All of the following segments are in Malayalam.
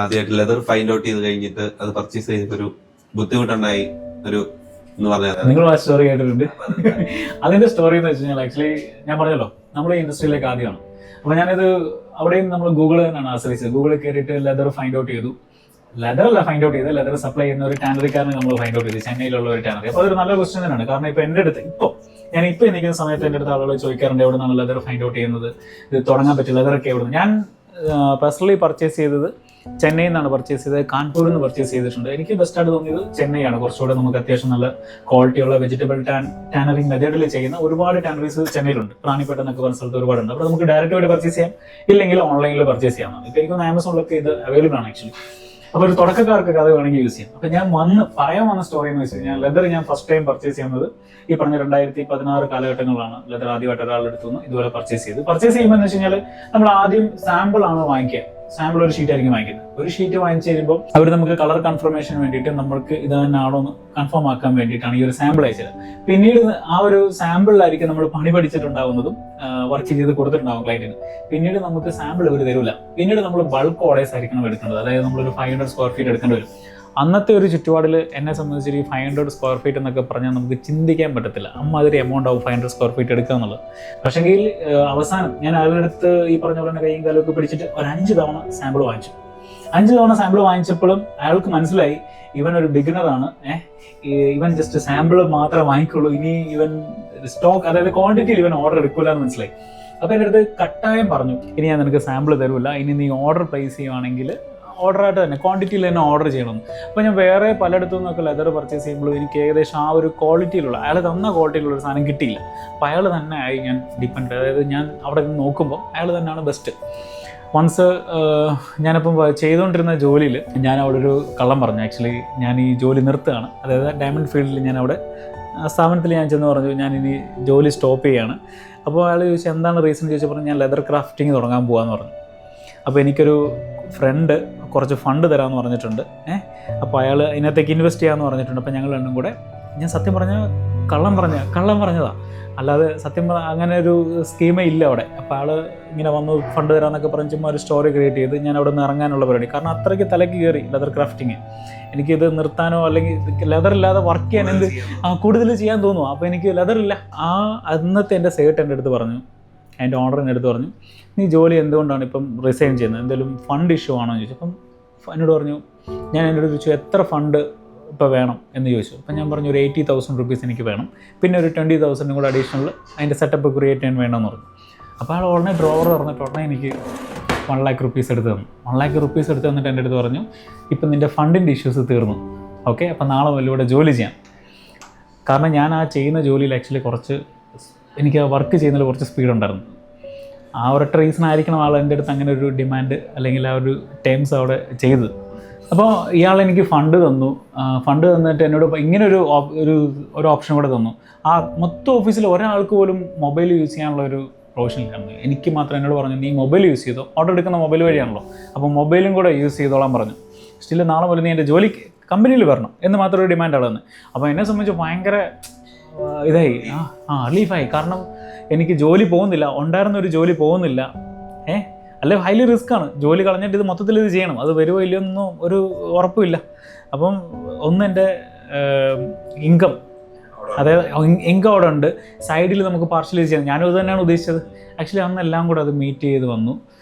ആദ്യമായിട്ട് ലെതർ ഫൈൻഡ് ഔട്ട് ചെയ്ത് കഴിഞ്ഞിട്ട് അത് പർച്ചേസ് ചെയ്തിട്ട് ഒരു ബുദ്ധിമുട്ടുണ്ടായി ഒരു എന്ന് പറഞ്ഞാൽ നിങ്ങൾ ആ സ്റ്റോറി കേട്ടിട്ടുണ്ട്. അതിന്റെ സ്റ്റോറി എന്ന് വെച്ച് കഴിഞ്ഞാൽ ആക്ച്വലി ഞാൻ പറഞ്ഞല്ലോ നമ്മുടെ ഇൻഡസ്ട്രിയിലേക്ക് ആദ്യമാണ്. അപ്പൊ ഞാനിത് അവിടെയും നമ്മൾ ഗൂഗിൾ തന്നെയാണ് ആശ്രയിച്ചത്. ഗൂഗിളിൽ കയറിയിട്ട് ലെതർ ഫൈൻഡ് ഔട്ട് ചെയ്തു. ലെതർ അല്ല ഫൈൻഡ് ഔട്ട് ചെയ്തത്, ലെതർ സപ്ലൈ ചെയ്യുന്ന ഒരു ടാനറിക്കാരനെ നമ്മൾ ഫൈൻഡ് ഔട്ട് ചെയ്തു, ചെന്നൈയിലുള്ള ഒരു ടാനറി. അപ്പൊ അതൊരു നല്ല ക്വസ്റ്റ്യൻ തന്നെയാണ്. കാരണം ഇപ്പൊ എന്റെ അടുത്ത് ഞാൻ ഇപ്പൊ നിൽക്കുന്ന സമയത്ത് എന്റെ അടുത്ത് ആളുകൾ ചോദിക്കാറുണ്ട് എവിടെ നിന്നാണ് ലെതർ ഫൈൻഡ് ഔട്ട് ചെയ്യുന്നത്, ഇത് തുടങ്ങാൻ പറ്റും ലെതറൊക്കെ എവിടെ നിന്ന്. ഞാൻ പേഴ്സണലി പർച്ചേസ് ചെയ്തത് ചെന്നൈയിൽ നിന്നാണ് പർച്ചേസ് ചെയ്തത്, കാൺപൂരിൽ നിന്ന് പർച്ചേസ് ചെയ്തിട്ടുണ്ട്. എനിക്ക് ബെസ്റ്റ് ആയിട്ട് തോന്നിയത് ചെന്നൈയാണ്. കുറച്ചുകൂടെ നമുക്ക് അത്യാവശ്യം നല്ല ക്വാളിറ്റിയുള്ള വെജിറ്റബിൾ ടാനറിങ് മെത്തേഡിൽ ചെയ്യുന്ന ഒരുപാട് ടാനറീസ് ചെന്നൈയിലുണ്ട്. റാണിപ്പേട്ട എന്നൊക്കെ പറഞ്ഞ സ്ഥലത്ത് ഒരുപാടുണ്ട്. അപ്പോൾ നമുക്ക് ഡയറക്റ്റ് ആയിട്ട് പർച്ചേസ് ചെയ്യാം, ഇല്ലെങ്കിൽ ഓൺലൈനിൽ പർച്ചേസ് ചെയ്യാം. ഇപ്പൊ എനിക്ക് ആമസോണിലൊക്കെ ഇത് അവൈലബിൾ ആണ് ആക്ച്വലി. അപ്പോൾ ഒരു തുടക്കക്കാർക്കൊക്കെ അത് വേണമെങ്കിൽ യൂസ് ചെയ്യാം. അപ്പൊ ഞാൻ പറയാൻ വന്ന സ്റ്റോറി എന്ന് വെച്ച് കഴിഞ്ഞാൽ ലെതർ ഞാൻ ഫസ്റ്റ് ടൈം പർച്ചേസ് ചെയ്യുന്നത് ഈ പറഞ്ഞ 2016 കാലഘട്ടങ്ങളിലാണ്. ലെതർ ആദ്യമായിട്ട് ഒരാളുടെ അടുത്തു നിന്ന് ഇതുപോലെ പർച്ചേസ് ചെയ്യുമ്പോൾ എന്ന് വെച്ച് കഴിഞ്ഞാൽ നമ്മൾ ആദ്യം സാമ്പിൾ ആണ് വാങ്ങിക്കുക. സാമ്പിൾ ഒരു ഷീറ്റ് ആയിരിക്കും വാങ്ങിക്കുന്നത്. ഒരു ഷീറ്റ് വാങ്ങിച്ചു കഴിയുമ്പോൾ അവർ നമുക്ക് കളർ കൺഫർമേഷന് വേണ്ടിയിട്ട് നമ്മൾക്ക് ഇത് തന്നെയാണോ എന്ന് കൺഫേം ആക്കാൻ വേണ്ടിയിട്ടാണ് ഈ ഒരു സാമ്പിൾ അയച്ചത്. പിന്നീട് ആ ഒരു സാമ്പിളിലായിരിക്കും നമ്മൾ പണി പഠിച്ചിട്ടുണ്ടാവുന്നതും വർക്ക് ചെയ്ത് കൊടുത്തിട്ടുണ്ടാവും ക്ലയന്റിന്. പിന്നീട് നമുക്ക് സാമ്പിൾ ഇവർ തരില്ല. പിന്നീട് നമ്മൾ ബൾക്ക് ഓർഡേഴ്സ് ആയിരിക്കണം എടുക്കേണ്ടത്. അതായത് നമ്മളൊരു 500 സ്ക്വയർ ഫീറ്റ് എടുക്കേണ്ടി വരും. അന്നത്തെ ഒരു ചുറ്റുപാടിൽ എന്നെ സംബന്ധിച്ചൊരു 500 സ്ക്വയർ ഫീറ്റ് എന്നൊക്കെ പറഞ്ഞാൽ നമുക്ക് ചിന്തിക്കാൻ പറ്റത്തില്ല. അമ്മാതിരി എമൗണ്ട് ആവും 500 സ്ക്വയർ ഫീറ്റ് എടുക്കുക എന്നുള്ളത്. പക്ഷെങ്കിൽ അവസാനം ഞാൻ അയാളുടെ അടുത്ത് ഈ പറഞ്ഞ പോലെ തന്നെ കൈയും കാലമൊക്കെ പിടിച്ചിട്ട് ഒരു 5 തവണ സാമ്പിൾ വാങ്ങിച്ചു. 5 തവണ സാമ്പിൾ വാങ്ങിച്ചപ്പോഴും അയാൾക്ക് മനസ്സിലായി ഇവൻ ഒരു ബിഗിനറാണ്. ഇവൻ ജസ്റ്റ് സാമ്പിൾ മാത്രമേ വാങ്ങിക്കുള്ളൂ, ഇനി ഇവൻ സ്റ്റോക്ക് അതായത് ക്വാണ്ടിറ്റിയിൽ ഇവൻ ഓർഡർ എടുക്കില്ല എന്ന് മനസ്സിലായി. അപ്പൊ എൻ്റെ അടുത്ത് കട്ടായം പറഞ്ഞു, ഇനി ഞാൻ നിനക്ക് സാമ്പിൾ തരൂല്ല, ഇനി നീ ഓർഡർ പ്ലേസ് ചെയ്യുവാണെങ്കിൽ ഓർഡറായിട്ട് തന്നെ ക്വാണ്ടിറ്റിയിൽ തന്നെ ഓർഡർ ചെയ്യണം. അപ്പോൾ ഞാൻ വേറെ പലയിടത്തു നിന്നൊക്കെ ലെതർ പർച്ചേസ് ചെയ്യുമ്പോഴും എനിക്ക് ഏകദേശം ആ ഒരു ക്വാളിറ്റിയിലുള്ള അയാൾ തന്ന ക്വാളിറ്റിയിലുള്ള ഒരു സാധനം കിട്ടിയില്ല. അപ്പോൾ അയാൾ തന്നെ ആയി ഞാൻ ഡിപ്പെൻഡ്. അതായത് ഞാൻ അവിടെ നിന്ന് നോക്കുമ്പോൾ അയാൾ തന്നെയാണ് ബെസ്റ്റ്. വൺസ് ഞാനിപ്പം ചെയ്തുകൊണ്ടിരുന്ന ജോലിയിൽ ഞാൻ അവിടെ ഒരു കള്ളം പറഞ്ഞു. ആക്ച്വലി ഞാൻ ഈ ജോലി നിർത്തുകയാണ്. അതായത് ഡയമണ്ട് ഫീൽഡിൽ ഞാൻ അവിടെ സ്ഥാപനത്തിൽ ഞാൻ ചെന്ന് പറഞ്ഞു ഞാൻ ഇനി ജോലി സ്റ്റോപ്പ് ചെയ്യുകയാണ്. അപ്പോൾ അയാൾ ചോദിച്ചു എന്താണ് റീസൺ ചോദിച്ചപ്പോൾ ഞാൻ ലെതർ ക്രാഫ്റ്റിംഗ് തുടങ്ങാൻ പോകാമെന്ന് പറഞ്ഞു. അപ്പോൾ എനിക്കൊരു ഫ്രണ്ട് കുറച്ച് ഫണ്ട് തരാമെന്ന് പറഞ്ഞിട്ടുണ്ട്. അപ്പോൾ അയാൾ ഇതിനകത്തേക്ക് ഇൻവെസ്റ്റ് ചെയ്യാമെന്ന് പറഞ്ഞിട്ടുണ്ട്. അപ്പോൾ ഞങ്ങൾ രണ്ടും കൂടെ, ഞാൻ സത്യം പറഞ്ഞ കള്ളം പറഞ്ഞതാണ്, അല്ലാതെ സത്യം അങ്ങനെ ഒരു സ്കീമേ ഇല്ല അവിടെ. അപ്പോൾ ആൾ ഇങ്ങനെ വന്ന് ഫണ്ട് തരാമെന്നൊക്കെ പറഞ്ഞ് ചുമ്മാ ഒരു സ്റ്റോറി ക്രിയേറ്റ് ചെയ്ത് ഞാൻ അവിടെ നിന്ന് ഇറങ്ങാനുള്ള പരിപാടി. കാരണം അത്രയ്ക്ക് തലയ്ക്ക് കയറി ലെതർ ക്രാഫ്റ്റിങ്. എനിക്കിത് നിർത്താനോ അല്ലെങ്കിൽ ലെതർ ഇല്ലാതെ വർക്ക് ചെയ്യാൻ കൂടുതൽ ചെയ്യാൻ തോന്നുമോ. അപ്പോൾ എനിക്ക് ലെതർ ഇല്ല. അന്നത്തെ എൻ്റെ സേട്ട് എൻ്റെ അടുത്ത് പറഞ്ഞു, എൻ്റെ ഓണർ എൻ്റെ അടുത്ത് പറഞ്ഞു, നീ ജോലി എന്തുകൊണ്ടാണ് ഇപ്പം റിസൈൻ ചെയ്യുന്നത്, എന്തെങ്കിലും ഫണ്ട് ഇഷ്യൂ ആണോ എന്ന് ചോദിച്ചു. അപ്പം എന്നോട് പറഞ്ഞു, ഞാൻ എൻ്റെ അടുത്ത് ചോദിച്ചു എത്ര ഫണ്ട് ഇപ്പോൾ വേണം എന്ന് ചോദിച്ചു. അപ്പം ഞാൻ പറഞ്ഞു ഒരു 80,000 റുപ്പീസ് എനിക്ക് വേണം, പിന്നെ ഒരു 20,000 കൂടെ അഡീഷണൽ അതിൻ്റെ സെറ്റപ്പ് ക്രിയേറ്റ് ചെയ്യാൻ വേണമെന്ന് പറഞ്ഞു. അപ്പോൾ ആൾ ഉടനെ ഡ്രോവർ പറഞ്ഞിട്ട് ഉടനെ എനിക്ക് 1 lakh റുപ്പീസ് എടുത്ത് തന്നു. 1 lakh റുപ്പീസ് എടുത്ത് തന്നിട്ട് എൻ്റെ അടുത്ത് പറഞ്ഞു, ഇപ്പം നിൻ്റെ ഫണ്ടിൻ്റെ ഇഷ്യൂസ് തീർന്നു, ഓക്കെ, അപ്പം നാളെ വല്ലൂടെ ജോലി ചെയ്യാം. കാരണം ഞാൻ ആ ചെയ്യുന്ന ജോലിയിൽ ആക്ച്വലി കുറച്ച് എനിക്ക് ആ വർക്ക് ചെയ്യുന്നതിൽ കുറച്ച് സ്പീഡ് ഉണ്ടായിരുന്നു. ആ ഒരൊറ്റ റീസൺ ആയിരിക്കണം ആൾ എൻ്റെ അടുത്ത് അങ്ങനെ ഒരു ഡിമാൻഡ് അല്ലെങ്കിൽ ആ ഒരു ടേംസ് അവിടെ ചെയ്തത്. അപ്പോൾ ഇയാൾ എനിക്ക് ഫണ്ട് തന്നു. ഫണ്ട് തന്നിട്ട് എന്നോട് ഇങ്ങനെ ഒരു ഓപ്ഷൻ കൂടെ തന്നു. ആ മൊത്തം ഓഫീസിൽ ഒരാൾക്ക് പോലും മൊബൈൽ യൂസ് ചെയ്യാനുള്ള ഒരു പ്രൊവിഷൻ ഇല്ലായിരുന്നു. എനിക്ക് മാത്രം എന്നോട് പറഞ്ഞു നീ മൊബൈൽ യൂസ് ചെയ്തോ, ഓർഡർ എടുക്കുന്ന മൊബൈൽ വഴിയാണല്ലോ, അപ്പോൾ മൊബൈലും കൂടെ യൂസ് ചെയ്തോളാൻ പറഞ്ഞു. സ്റ്റിൽ നാളെ മുതൽ നീ എൻ്റെ ജോലിക്ക് കമ്പനിയിൽ വരണം എന്ന് മാത്രം ഒരു ഡിമാൻഡ് ആളെന്ന്. അപ്പോൾ എന്നെ സംബന്ധിച്ച് ഭയങ്കര ഇതായി, റിലീഫായി. കാരണം എനിക്ക് ജോലി പോകുന്നില്ല, ഉണ്ടായിരുന്നൊരു ജോലി പോകുന്നില്ല. അല്ലെ ഹൈലി റിസ്ക്കാണ്. ജോലി കളഞ്ഞിട്ട് ഇത് മൊത്തത്തിൽ ഇത് ചെയ്യണം, അത് വരുമോ ഇല്ലയൊന്നും ഒരു ഉറപ്പുമില്ല. അപ്പം ഒന്ന് എൻ്റെ ഇൻകം, അതായത് ഇൻകം അവിടെ ഉണ്ട്, സൈഡിൽ നമുക്ക് പാർഷ്യലൈസ് ചെയ്യാം. ഞാനും ഇത് തന്നെയാണ് ഉദ്ദേശിച്ചത്. ആക്ച്വലി അന്നെല്ലാം കൂടെ അത് മീറ്റ് ചെയ്ത് വന്നു.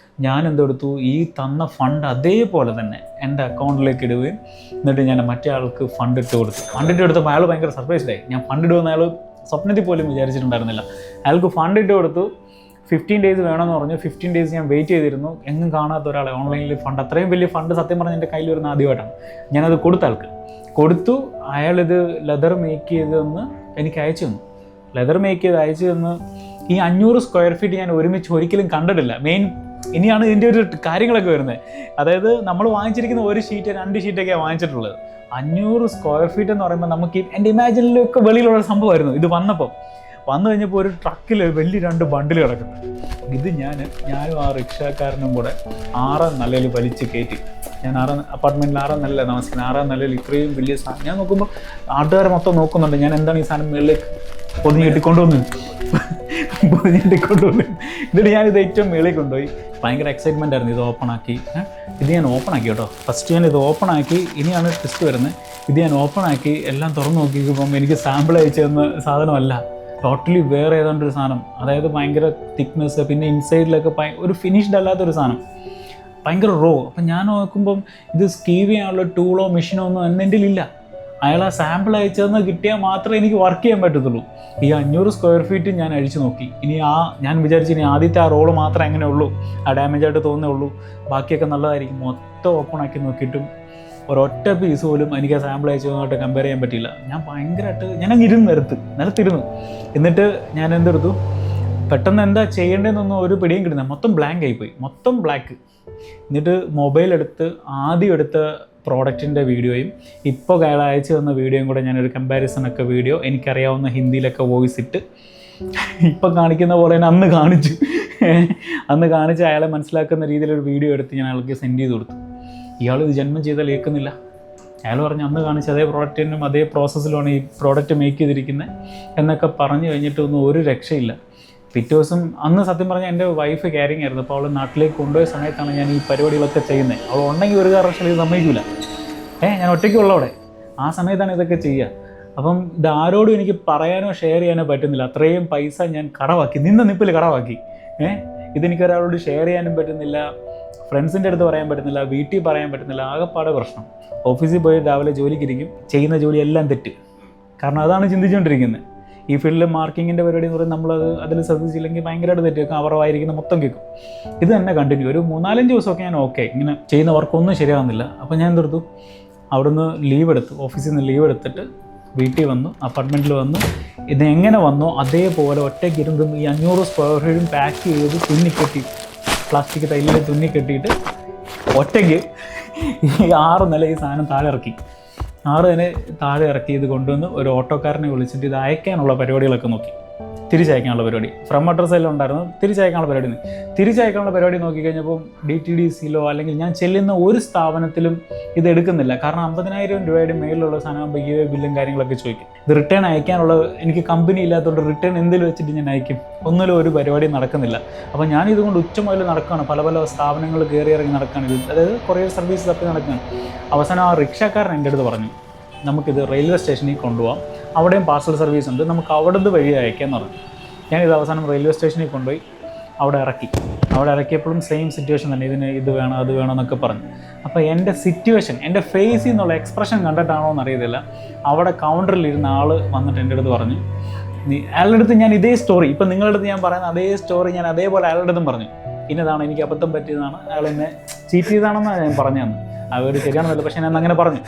ഞാൻ എന്തെടുത്തു, ഈ തന്ന ഫണ്ട് അതേപോലെ തന്നെ എൻ്റെ അക്കൗണ്ടിലേക്ക് ഇടുകയും എന്നിട്ട് ഞാൻ മറ്റേ ആൾക്ക് ഫണ്ട് ഇട്ട് കൊടുത്തു. ഫണ്ട് ഇട്ട് കൊടുത്തപ്പോൾ അയാൾ ഭയങ്കര സർപ്രൈസ്ഡായി. ഞാൻ ഫണ്ട് ഇടുമെന്ന് അയാൾ സ്വപ്നത്തിൽ പോലും വിചാരിച്ചിട്ടുണ്ടായിരുന്നില്ല. അയാൾക്ക് ഫണ്ട് ഇട്ട് കൊടുത്തു. 15 days വേണമെന്ന് പറഞ്ഞു. 15 days ഞാൻ വെയിറ്റ് ചെയ്തിരുന്നു. എങ്ങും കാണാത്ത ഒരാളെ ഓൺലൈനിൽ ഫണ്ട്, അത്രയും വലിയ ഫണ്ട് സത്യം പറഞ്ഞാൽ എൻ്റെ കയ്യിൽ വരുന്ന ആദ്യമായിട്ടാണ്. ഞാനത് കൊടുത്ത ആൾക്ക് കൊടുത്തു. അയാളിത് ലെതർ മേക്ക് ചെയ്തെന്ന് എനിക്ക് അയച്ചു തന്നു. ലെതർ മേക്ക് ചെയ്ത് അയച്ചു തന്ന് ഈ 500 സ്ക്വയർ ഫീറ്റ് ഞാൻ ഒരുമിച്ച് ഒരിക്കലും കണ്ടിട്ടില്ല. ഇനിയാണ് ഇതിൻ്റെ ഒരു കാര്യങ്ങളൊക്കെ വരുന്നത്. അതായത് നമ്മൾ വാങ്ങിച്ചിരിക്കുന്ന ഒരു ഷീറ്റ് 2 ഷീറ്റൊക്കെയാണ് വാങ്ങിച്ചിട്ടുള്ളത്. 500 സ്ക്വയർ ഫീറ്റ് എന്ന് പറയുമ്പോൾ നമുക്ക് എൻ്റെ ഇമാജിനിലൊക്കെ വെളിയിലുള്ള സംഭവമായിരുന്നു. ഇത് വന്നു കഴിഞ്ഞപ്പോൾ ഒരു ട്രക്കിൽ വലിയ 2 ബണ്ടിൽ കിടക്കുന്നു. ഇത് ഞാനും ആ റിക്ഷാക്കാരനും കൂടെ 6ാം നിലയിൽ വലിച്ച് കയറ്റി. ഞാൻ അപ്പാർട്ട്മെൻറ്റിൽ 6ാം നിലയിലാണ് താമസിക്കുന്നത്. 6ാം നിലയിൽ ഇത്രയും വലിയ സാധനം ഞാൻ നോക്കുമ്പോൾ ആട്ടുകാരെ മൊത്തം നോക്കുന്നുണ്ട്. ഞാൻ എന്താണ് ഈ സാധനം മുകളിലേക്ക് പൊതിഞ്ഞ് കെട്ടിക്കൊണ്ടുവന്ന് പൊതിഞ്ഞിട്ട് കൊണ്ടുപോയി. എന്നിട്ട് ഞാനിത് ഏറ്റവും മേളിൽ കൊണ്ടുപോയി. ഭയങ്കര എക്സൈറ്റ്മെൻ്റ് ആയിരുന്നു ഇത് ഓപ്പൺ ആക്കി. ഇത് ഞാൻ ഓപ്പൺ ആക്കി കേട്ടോ. ഫസ്റ്റ് ഞാൻ ഇത് ഓപ്പൺ ആക്കി, ഇനിയാണ് ടെസ്റ്റ് വരുന്നത്. ഇത് ഞാൻ ഓപ്പൺ ആക്കി എല്ലാം തുറന്ന് നോക്കിയപ്പം എനിക്ക് സാമ്പിൾ അയച്ചു തന്ന സാധനമല്ല, ടോട്ടലി വേറെ ഏതാണ്ടൊരു സാധനം. അതായത് ഭയങ്കര തിക്നെസ്, പിന്നെ ഇൻസൈഡിലൊക്കെ ഒരു ഫിനിഷ്ഡ് അല്ലാത്തൊരു സാധനം, ഭയങ്കര റോ. അപ്പം ഞാൻ നോക്കുമ്പം ഇത് സ്കീവ് ചെയ്യാനുള്ള ടൂളോ മെഷീനോ ഒന്നും എൻ്റെ ഇല്ല. അയാൾ ആ സാമ്പിൾ അയച്ചതെന്ന് കിട്ടിയാൽ മാത്രമേ എനിക്ക് വർക്ക് ചെയ്യാൻ പറ്റത്തുള്ളൂ. ഈ 500 സ്ക്വയർ ഫീറ്റ് ഞാൻ അഴിച്ചു നോക്കി. ഇനി ഞാൻ വിചാരിച്ചു ഇനി ആദ്യത്തെ ആ റോള് മാത്രമേ അങ്ങനെ ഉള്ളൂ, ആ ഡാമേജ് ആയിട്ട് തോന്നേ ഉള്ളൂ, ബാക്കിയൊക്കെ നല്ലതായിരിക്കും. മൊത്തം ഓപ്പൺ ആക്കി നോക്കിയിട്ടും ഒരൊറ്റ പീസ് പോലും എനിക്ക് ആ സാമ്പിൾ അയച്ചതുമായിട്ട് കമ്പയർ ചെയ്യാൻ പറ്റിയില്ല. ഞാൻ ഭയങ്കരമായിട്ട് ഞാനങ്ങ് നിലത്തിരുന്നു. എന്നിട്ട് ഞാൻ എന്തെടുത്തു, പെട്ടെന്ന് എന്താ ചെയ്യേണ്ടതെന്നൊന്നും ഒരു പിടിയും കിട്ടുന്നില്ല. മൊത്തം ബ്ലാങ്ക് ആയിപ്പോയി, മൊത്തം ബ്ലാക്ക്. എന്നിട്ട് മൊബൈൽ എടുത്ത് ആദ്യം എടുത്ത പ്രോഡക്റ്റിൻ്റെ വീഡിയോയും ഇപ്പോൾ അയാൾ അയച്ചു തന്ന വീഡിയോയും കൂടെ ഞാനൊരു കമ്പാരിസണൊക്കെ വീഡിയോ എനിക്കറിയാവുന്ന ഹിന്ദിയിലൊക്കെ വോയിസ് ഇട്ട് ഇപ്പം കാണിക്കുന്ന പോലെ തന്നെ അന്ന് കാണിച്ച് അയാളെ മനസ്സിലാക്കുന്ന രീതിയിലൊരു വീഡിയോ എടുത്ത് ഞാൻ അയാൾക്ക് സെൻഡ് ചെയ്ത് കൊടുത്തു. ഇയാൾ ഇത് ജന്മം ചെയ്താൽ ഏൽക്കുന്നില്ല. അയാൾ പറഞ്ഞു അന്ന് കാണിച്ച അതേ പ്രോഡക്റ്റിനും അതേ പ്രോസസ്സിലുമാണ് ഈ പ്രോഡക്റ്റ് മേക്ക് ചെയ്തിരിക്കുന്നത് എന്നൊക്കെ പറഞ്ഞു കഴിഞ്ഞിട്ടൊന്നും ഒരു രക്ഷയില്ല. പിറ്റേ ദിവസം അന്ന് സത്യം പറഞ്ഞാൽ എൻ്റെ വൈഫ് ക്യാരിങ് ആയിരുന്നു. അപ്പോൾ അവൾ നാട്ടിലേക്ക് കൊണ്ടുപോയ സമയത്താണ് ഞാൻ ഈ പരിപാടികളൊക്കെ ചെയ്യുന്നത്. അവൾ ഉണ്ടെങ്കിൽ ഒരു കാരണവശാലും ഇത് സമ്മതിക്കില്ല. ഞാൻ ഒറ്റയ്ക്കുള്ളവിടെ ആ സമയത്താണ് ഇതൊക്കെ ചെയ്യുക. അപ്പം ഇത് ആരോടും എനിക്ക് പറയാനോ ഷെയർ ചെയ്യാനോ പറ്റുന്നില്ല. അത്രയും പൈസ ഞാൻ കടവാക്കി, നിപ്പിൽ കടവാക്കി. ഇതെനിക്കൊരാളോട് ഷെയർ ചെയ്യാനും പറ്റുന്നില്ല, ഫ്രണ്ട്സിൻ്റെ അടുത്ത് പറയാൻ പറ്റുന്നില്ല, വീട്ടിൽ പറയാൻ പറ്റുന്നില്ല. ആകെപ്പാടെ പ്രശ്നം. ഓഫീസിൽ പോയി രാവിലെ ജോലിക്കിരിക്കും, ചെയ്യുന്ന ജോലി എല്ലാം തെറ്റ്. കാരണം അതാണ് ചിന്തിച്ചുകൊണ്ടിരിക്കുന്നത്. ഈ ഫീൽഡിൽ മാർക്കിങ്ങിൻ്റെ പരിപാടി എന്ന് പറയുന്നത് നമ്മളത് അതിൽ ശ്രദ്ധിച്ചില്ലെങ്കിൽ ഭയങ്കരമായിട്ട് തെറ്റ് വെക്കും, അവർ വായിരിക്കുന്ന മൊത്തം കേൾക്കും. ഇത് തന്നെ കണ്ടിന്യൂ ഒരു 3-4 ദിവസമൊക്കെ ഞാൻ ഓക്കെ, ഇങ്ങനെ ചെയ്യുന്ന വർക്കൊന്നും ശരിയാവുന്നില്ല. അപ്പോൾ ഞാൻ എന്തെടുത്തു, അവിടുന്ന് ലീവ് എടുത്തു, ഓഫീസിൽ നിന്ന് ലീവ് എടുത്തിട്ട് വീട്ടിൽ വന്നു, അപ്പാർട്ട്മെൻറ്റിൽ വന്നു. ഇത് എങ്ങനെ വന്നോ അതേപോലെ ഒറ്റയ്ക്ക് ഇരുന്നും ഈ 500 സ്ക്വയർ ഫീറ്റും പാക്ക് ചെയ്ത് തുന്നിക്കെട്ടി, പ്ലാസ്റ്റിക് തൈലിൽ തുന്നിക്കെട്ടിയിട്ട് ഒറ്റയ്ക്ക് 6 നില ഈ സാധനം താഴെ ഇറക്കി. 6 നില താഴെ ഇറക്കി ഇത് കൊണ്ടുവന്ന് ഒരു ഓട്ടോക്കാരനെ വിളിച്ചിട്ട് ഇത് അയക്കാനുള്ള പരിപാടികളൊക്കെ നോക്കി. തിരിച്ചയക്കാനുള്ള പരിപാടി ഫ്രം അഡ്രസ് എല്ലാം ഉണ്ടായിരുന്നു. തിരിച്ചയക്കാനുള്ള പരിപാടി നോക്കിക്കഴിഞ്ഞപ്പോൾ DTDCയിലോ അല്ലെങ്കിൽ ഞാൻ ചെല്ലുന്ന ഒരു സ്ഥാപനത്തിലും ഇത് എടുക്കുന്നില്ല. കാരണം 50,000 രൂപയുടെ മേലിലുള്ള സാധനം ബില്ലും കാര്യങ്ങളൊക്കെ ചോദിക്കും. ഇത് റിട്ടേൺ അയക്കാനുള്ള എനിക്ക് കമ്പനി ഇല്ലാത്തതുകൊണ്ട് റിട്ടേൺ എന്തെങ്കിലും വെച്ചിട്ട് ഞാൻ അയക്കും. ഒന്നിലും ഒരു പരിപാടി നടക്കുന്നില്ല. അപ്പോൾ ഞാൻ ഇതുകൊണ്ട് ഉച്ച മുതൽ നടക്കുകയാണ്, പല സ്ഥാപനങ്ങൾ കയറി ഇറങ്ങി നടക്കുകയാണ്. ഇത് അതായത് കൊറിയർ സർവീസ് തപ്പി നടക്കുകയാണ്. അവസാനം ആ റിക്ഷക്കാരൻ എൻ്റെ അടുത്ത് പറഞ്ഞു, നമുക്കിത് റെയിൽവേ സ്റ്റേഷനിൽ കൊണ്ടുപോകാം, അവിടെയും പാർസൽ സർവീസ് ഉണ്ട്, നമുക്ക് അവിടുന്ന് വഴി അയക്കാമെന്ന് പറഞ്ഞു. ഞാനിത് അവസാനം റെയിൽവേ സ്റ്റേഷനിൽ കൊണ്ടുപോയി അവിടെ ഇറക്കിയപ്പോഴും സെയിം സിറ്റുവേഷൻ തന്നെ, ഇത് വേണം അത് വേണം എന്നൊക്കെ പറഞ്ഞു. അപ്പോൾ എൻ്റെ സിറ്റുവേഷൻ, എൻ്റെ ഫേസിൽ നിന്നുള്ള എക്സ്പ്രഷൻ കണ്ടിട്ടാണോ എന്നറിയത്തില്ല, അവിടെ കൗണ്ടറിൽ ഇരുന്ന ആൾ വന്നിട്ട് എൻ്റെ അടുത്ത് പറഞ്ഞു, അയാളുടെ അടുത്ത് ഞാൻ ഇതേ സ്റ്റോറി, ഇപ്പം നിങ്ങളുടെ അടുത്ത് ഞാൻ പറയുന്ന അതേ സ്റ്റോറി ഞാൻ അതേപോലെ അയാളുടെ അടുത്തും പറഞ്ഞു. ഇന്നതാണ് എനിക്ക് അബദ്ധം പറ്റിയതാണ്, അയാൾ എന്നെ ചീറ്റ് ചെയ്താണെന്നാണ് ഞാൻ പറഞ്ഞതെന്ന്. അവർ ശരിയാണെന്നല്ല, പക്ഷേ ഞാൻ അങ്ങനെ പറഞ്ഞു.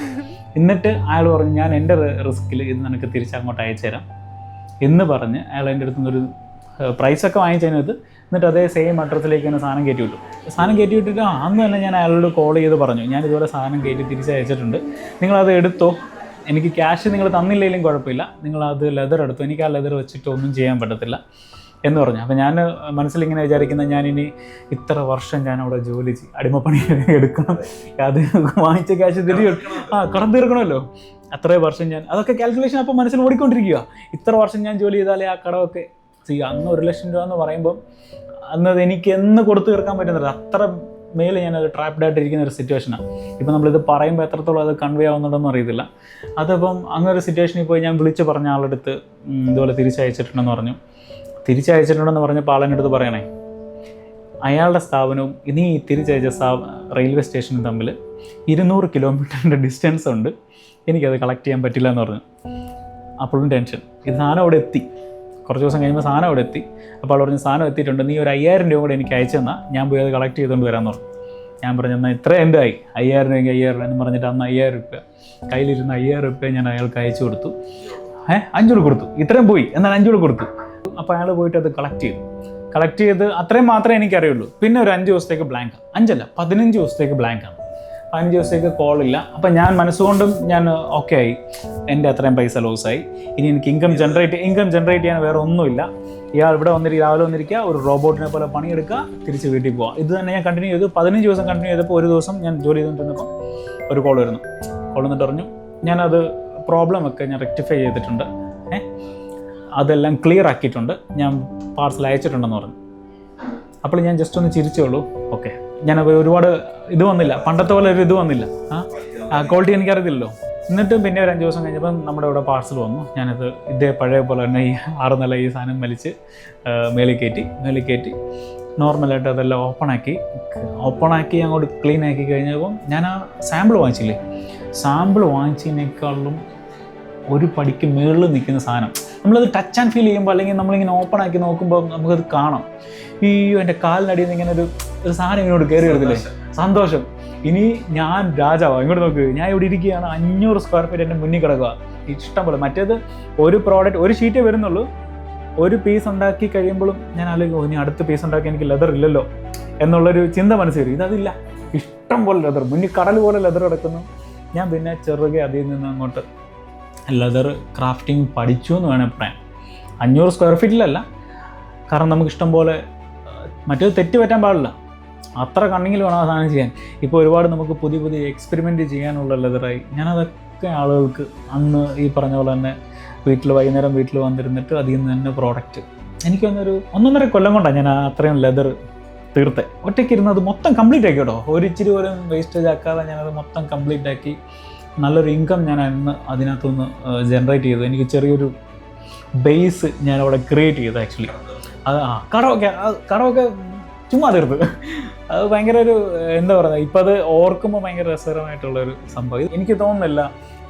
എന്നിട്ട് അയാൾ പറഞ്ഞു, ഞാൻ എൻ്റെ റിസ്കിൽ ഇത് നിനക്ക് തിരിച്ചങ്ങോട്ട് അയച്ചു തരാം എന്ന് പറഞ്ഞ് അയാൾ എൻ്റെ അടുത്ത് നിന്നൊരു പ്രൈസൊക്കെ വാങ്ങിച്ചതിനകത്ത്. എന്നിട്ട് അതേ സെയിം അഡ്രസ്സിലേക്ക് തന്നെ സാധനം കയറ്റി വിട്ടിട്ട് അന്ന് തന്നെ ഞാൻ അയാളോട് കോൾ ചെയ്ത് പറഞ്ഞു, ഞാൻ ഇതുപോലെ സാധനം കയറ്റി തിരിച്ചയച്ചിട്ടുണ്ട്, നിങ്ങളത് എടുത്തോ, എനിക്ക് ക്യാഷ് നിങ്ങൾ തന്നില്ലെങ്കിലും കുഴപ്പമില്ല, നിങ്ങളത് ലെതർ എടുത്തോ, എനിക്ക് ആ ലെതർ വെച്ചിട്ട് ഒന്നും ചെയ്യാൻ പറ്റത്തില്ല എന്ന് പറഞ്ഞു. അപ്പോൾ ഞാൻ മനസ്സിലിങ്ങനെ വിചാരിക്കുന്നത്, ഞാനിനി ഇത്ര വർഷം ഞാൻ അവിടെ ജോലി അടിമപ്പണി എടുക്കണം, അത് വാങ്ങിച്ച ക്യാഷ് കടം തീർക്കണമല്ലോ, അത്രയും വർഷം ഞാൻ അതൊക്കെ കാൽക്കുലേഷൻ അപ്പോൾ മനസ്സിൽ ഓടിക്കൊണ്ടിരിക്കുക. ഇത്ര വർഷം ഞാൻ ജോലി ചെയ്താലേ ആ കടമൊക്കെ ചെയ്യുക. അന്ന് 1,00,000 രൂപ എന്ന് പറയുമ്പം അന്നത് എനിക്ക് എന്ന് കൊടുത്തു തീർക്കാൻ പറ്റുന്നില്ല, അത്ര മേലെ ഞാനത് ട്രാപ്ഡ് ആയിട്ടിരിക്കുന്ന ഒരു സിറ്റുവേഷനാണ്. ഇപ്പം നമ്മളിത് പറയുമ്പോൾ എത്രത്തോളം അത് കൺവേ ആവുന്നുണ്ടെന്നും അറിയത്തില്ല. അതപ്പം അങ്ങനെ ഒരു സിറ്റുവേഷനിൽ പോയി ഞാൻ വിളിച്ച് പറഞ്ഞ ആളുടെ അടുത്ത് ഇതുപോലെ തിരിച്ചയച്ചിട്ടുണ്ടെന്ന് പറഞ്ഞപ്പോൾ ആളെൻ്റെ അടുത്ത് പറയണേ, അയാളുടെ സ്ഥാപനവും ഇനി തിരിച്ചയച്ച റെയിൽവേ സ്റ്റേഷനും തമ്മിൽ 200 കിലോമീറ്ററിൻ്റെ ഡിസ്റ്റൻസ് ഉണ്ട്, എനിക്കത് കളക്ട് ചെയ്യാൻ പറ്റില്ല എന്ന് പറഞ്ഞു. അപ്പോഴും ടെൻഷൻ. ഇത് സാധനം അവിടെ എത്തി, കുറച്ച് ദിവസം കഴിയുമ്പോൾ സാധനം അവിടെ എത്തി. അപ്പോൾ പറഞ്ഞു, സാധനം എത്തിയിട്ടുണ്ട്, നീ ഒരു 5,000 രൂപ കൂടെ എനിക്ക് അയച്ചു തന്നാൽ ഞാൻ പോയി അത് കളക്ട് ചെയ്തുകൊണ്ട് വരാമെന്ന് പറഞ്ഞു. ഞാൻ പറഞ്ഞു, എന്നാൽ ഇത്ര എൻ്റെ ആയി 5,000 രൂപയ്ക്ക് 5,000 രൂപ എന്ന് പറഞ്ഞിട്ട് അന്ന് 5,000 രൂപ കയ്യിലിരുന്ന 5,000 രൂപ ഞാൻ അയാൾക്ക് അയച്ചു കൊടുത്തു. 5 കൊടുത്തു, ഇത്രയും പോയി, എന്നാൽ 5 കൊടുത്തു. അപ്പോൾ അയാൾ പോയിട്ട് അത് കളക്ട് ചെയ്ത് അത്രയും മാത്രമേ എനിക്കറിയുള്ളൂ. പിന്നെ ഒരു 5 ദിവസത്തേക്ക് ബ്ലാങ്ക്, 15 ദിവസത്തേക്ക് ബ്ലാങ്കാണ്. 15 ദിവസത്തേക്ക് കോളില്ല. അപ്പം ഞാൻ മനസ്സുകൊണ്ടും ഞാൻ ഓക്കെ ആയി, എൻ്റെ അത്രയും പൈസ ലോസായി, ഇനി എനിക്ക് ഇൻകം ജനറേറ്റ് ചെയ്യാൻ വേറെ ഒന്നുമില്ല. ഇയാൾ ഇവിടെ രാവിലെ വന്നിരിക്കുക, ഒരു റോബോട്ടിനെ പോലെ പണിയെടുക്കുക, തിരിച്ച് വീട്ടിൽ പോവുക. ഇത് തന്നെ ഞാൻ കണ്ടിന്യൂ ചെയ്തു. 15 ദിവസം കണ്ടിന്യൂ ചെയ്തപ്പോൾ ഒരു ദിവസം ഞാൻ ജോലി ചെയ്തുകൊണ്ടിരുന്നപ്പോൾ ഒരു കോൾ വന്നിട്ട് പറഞ്ഞു, ഞാനത് പ്രോബ്ലമൊക്കെ ഞാൻ റെക്ടിഫൈ ചെയ്തിട്ടുണ്ട്, അതെല്ലാം ക്ലിയർ ആക്കിയിട്ടുണ്ട്, ഞാൻ പാർസൽ അയച്ചിട്ടുണ്ടെന്ന് പറഞ്ഞു. അപ്പോൾ ഞാൻ ജസ്റ്റ് ഒന്ന് ചിരിച്ചോളൂ. ഓക്കെ, ഞാൻ ഒരുപാട് ഇത് വന്നില്ല, പണ്ടത്തെ പോലെ ഒരു ഇത് വന്നില്ല, ക്വാളിറ്റി എനിക്കറിയത്തില്ലല്ലോ. എന്നിട്ടും പിന്നെ ഒരു 5 ദിവസം കഴിഞ്ഞപ്പം നമ്മുടെ ഇവിടെ പാർസൽ വന്നു. ഞാനത് ഇതേ പഴയ പോലെ തന്നെ ഈ 6 നില ഈ സാധനം വലിച്ച് മേളിൽ കയറ്റി നോർമലായിട്ട് അതെല്ലാം ഓപ്പണാക്കി അങ്ങോട്ട് ക്ലീൻ ആക്കി കഴിഞ്ഞപ്പം ഞാൻ ആ സാമ്പിൾ വാങ്ങിച്ചില്ലേ, സാമ്പിൾ വാങ്ങിച്ചതിനേക്കാളും ഒരു പടിക്ക് മുകളിൽ നിൽക്കുന്ന സാധനം നമ്മളത് ടച്ച് ആൻഡ് ഫീൽ ചെയ്യുമ്പോൾ, അല്ലെങ്കിൽ നമ്മളിങ്ങനെ ഓപ്പൺ ആക്കി നോക്കുമ്പോൾ നമുക്കത് കാണാം. ഈ എൻ്റെ കാലിനടിയിൽ നിന്ന് ഇങ്ങനെ ഒരു സാധനം ഇങ്ങോട്ട് കയറി എടുത്തില്ലേ, സന്തോഷം. ഇനി ഞാൻ രാജാവാണ്. ഇങ്ങോട്ട് നോക്ക്, ഞാൻ ഇവിടെ ഇരിക്കുകയാണ്, 500 സ്ക്വയർ ഫീറ്റ് എൻ്റെ മുന്നിൽ കിടക്കുക, ഇഷ്ടംപോലെ. മറ്റേത് ഒരു പ്രോഡക്റ്റ് ഒരു ഷീറ്റേ വരുന്നുള്ളൂ, ഒരു പീസ് ഉണ്ടാക്കി കഴിയുമ്പോഴും ഞാൻ ആലോചിക്കും, ഇനി അടുത്ത പീസ് ഉണ്ടാക്കി എനിക്ക് ലെതർ ഇല്ലല്ലോ എന്നുള്ളൊരു ചിന്ത മനസ്സിൽ വരും. ഇതതില്ല, ഇഷ്ടം പോലെ ലെതർ, മുന്നിൽ കടൽ പോലെ ലെതർ കിടക്കുന്നു. ഞാൻ പിന്നെ ചെറുകെ അതിൽ നിന്ന് അങ്ങോട്ട് ലെതർ ക്രാഫ്റ്റിംഗ് പഠിച്ചു എന്ന് വേണേൽ പറയാം. 500 സ്ക്വയർ ഫീറ്റിലല്ല, കാരണം നമുക്ക് ഇഷ്ടം പോലെ, മറ്റേത് തെറ്റ് പറ്റാൻ പാടില്ല, അത്ര കണ്ണിങ്ങിൽ വേണം ആ സാധനം ചെയ്യാൻ. ഇപ്പോൾ ഒരുപാട് നമുക്ക് പുതിയ എക്സ്പെരിമെൻറ്റ് ചെയ്യാനുള്ള ലെതറായി. ഞാനതൊക്കെ ആളുകൾക്ക് അന്ന് ഈ പറഞ്ഞ പോലെ തന്നെ വൈകുന്നേരം വീട്ടിൽ വന്നിരുന്നിട്ട് അതിൽ നിന്ന് തന്നെ പ്രോഡക്റ്റ്, എനിക്ക് വന്നൊരു 1.5 കൊല്ലം കൊണ്ടാണ് ഞാൻ അത്രയും ലെതർ തീർത്തെ. ഒറ്റയ്ക്ക് ഇരുന്നത് മൊത്തം കംപ്ലീറ്റ് ആക്കി കേട്ടോ, ഒരിച്ചിരി പോലും വേസ്റ്റേജ് ആക്കാതെ ഞാനത് മൊത്തം കംപ്ലീറ്റ് ആക്കി. നല്ലൊരു ഇൻകം ഞാൻ അന്ന് അതിനകത്തുനിന്ന് ജനറേറ്റ് ചെയ്തു. എനിക്ക് ചെറിയൊരു ബേസ് ഞാൻ അവിടെ ക്രിയേറ്റ് ചെയ്തു ആക്ച്വലി. അത് കടമൊക്കെ ചുമ്മാ തീർത്ത്. അത് ഭയങ്കര ഒരു എന്താ പറയുക, ഇപ്പം അത് ഓർക്കുമ്പോൾ ഭയങ്കര രസകരമായിട്ടുള്ളൊരു സംഭവം. എനിക്ക് തോന്നുന്നില്ല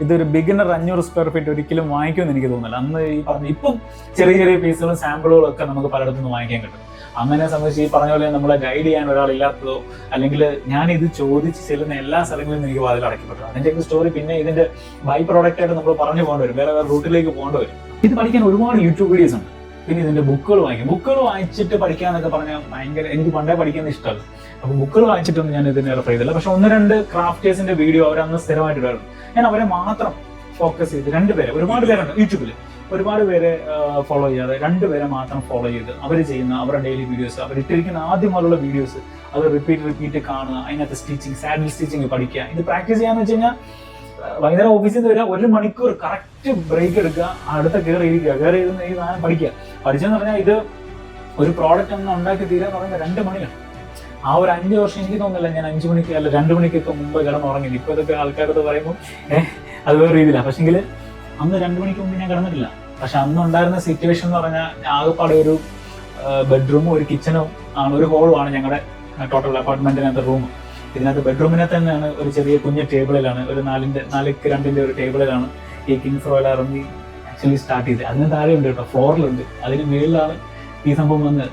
ഇതൊരു ബിഗിനർ 500 സ്ക്വയർ ഫീറ്റ് ഒരിക്കലും വാങ്ങിക്കുമെന്ന് എനിക്ക് തോന്നുന്നില്ല. അന്ന് ഈ പറഞ്ഞ ഇപ്പം ചെറിയ പീസുകളും സാമ്പിളുകളും ഒക്കെ നമുക്ക് പലയിടത്തുനിന്ന് വാങ്ങിക്കാൻ കിട്ടും. അങ്ങനെ സംബന്ധിച്ച് ഈ പറഞ്ഞ പോലെ നമ്മളെ ഗൈഡ് ചെയ്യാൻ ഒരാളില്ലാത്തതോ, അല്ലെങ്കിൽ ഞാനിത് ചോദിച്ച് ചെല്ലുന്ന എല്ലാ സ്ഥലങ്ങളിലും എനിക്ക് വാതിൽ അടയ്ക്കപ്പെട്ടു. അതിൻ്റെയൊക്കെ സ്റ്റോറി പിന്നെ ഇതിൻ്റെ ബൈ പ്രോഡക്റ്റ് ആയിട്ട് നമ്മൾ പറഞ്ഞു പോകേണ്ടി വരും, വേറെ റൂട്ടിലേക്ക് പോകേണ്ടി വരും. ഇത് പഠിക്കാൻ ഒരുപാട് യൂട്യൂബ് വീഡിയോസ് ഉണ്ട്. പിന്നെ ഇതിൻ്റെ ബുക്കുകൾ വായിച്ചിട്ട് പഠിക്കാന്നൊക്കെ പറഞ്ഞാൽ ഭയങ്കര, എനിക്ക് പണ്ടേ പഠിക്കാൻ ഇഷ്ടമല്ല. അപ്പോൾ ബുക്കുകൾ വായിച്ചിട്ടൊന്നും ഞാൻ ഇതിനെ റെഫർ ചെയ്തില്ല. പക്ഷെ 1-2 ക്രാഫ്റ്റേഴ്സിന്റെ വീഡിയോ അവരന്ന് സ്ഥിരമായിട്ട് ഇടാറുണ്ട്. ഞാൻ അവരെ മാത്രം ഫോക്കസ് ചെയ്ത് 2 പേരെ, ഒരുപാട് പേരുണ്ട് യൂട്യൂബിൽ, ഒരുപാട് പേരെ ഫോളോ ചെയ്യാതെ 2 പേരെ മാത്രം ഫോളോ ചെയ്ത് അവർ ചെയ്യുന്ന അവരുടെ ഡെയിലി വീഡിയോസ്, അവരിട്ടിരിക്കുന്ന ആദ്യം മുതലുള്ള വീഡിയോസ് അത് റിപ്പീറ്റ് കാണുക, അതിനകത്ത് സ്റ്റിച്ചിങ്, സാഡിൽ സ്റ്റിച്ചിങ് പഠിക്കുക. ഇത് പ്രാക്ടീസ് ചെയ്യാന്ന് വെച്ച് കഴിഞ്ഞാൽ വൈകുന്നേരം ഓഫീസിൽ നിന്ന് വരിക, 1 മണിക്കൂർ കറക്റ്റ് ബ്രേക്ക് എടുക്കുക, അടുത്ത കയറി ഇരുന്ന് ഈ സാധനം പഠിച്ചെന്ന് പറഞ്ഞാൽ ഇത് ഒരു പ്രോഡക്റ്റ് ഒന്ന് ഉണ്ടാക്കി തീരാന്ന് പറയുമ്പോൾ 2 മണിയാണ്. ആ ഒരു 5 വർഷം എനിക്ക് തോന്നുന്നില്ല ഞാൻ 5 മണിക്ക് അല്ല 2 മണിക്കൊക്കെ മുമ്പ് കിടന്നുറങ്ങില്ല. ഇപ്പോൾ ഇതൊക്കെ ആൾക്കാരത് പറയുമ്പോൾ അത് വേറെ രീതിയിലാണ്. പക്ഷെങ്കിൽ അന്ന് 2 മണിക്ക് മുമ്പ് ഞാൻ കിടന്നിട്ടില്ല. പക്ഷെ അന്ന് ഉണ്ടായിരുന്ന സിറ്റുവേഷൻ എന്ന് പറഞ്ഞാൽ ആകെപ്പാടെ ഒരു ബെഡ്റൂമും ഒരു കിച്ചണും ആണ്, ഒരു ഹോളുമാണ് ഞങ്ങളുടെ ടോട്ടൽ അപ്പാർട്ട്മെന്റിനകത്ത് റൂം. ഇതിനകത്ത് ബെഡ്റൂമിനെ തന്നെയാണ് ഒരു ചെറിയ കുഞ്ഞ് ടേബിളിലാണ്, ഒരു 4x2 ഒരു ടേബിളിലാണ് ഈ Kings royal army actually start ചെയ്തത്. അതിന് താഴെ ഉണ്ട് കേട്ടോ, ഫ്ലോറിലുണ്ട്, അതിന് മുകളിലാണ് ഈ സംഭവം വന്നത്.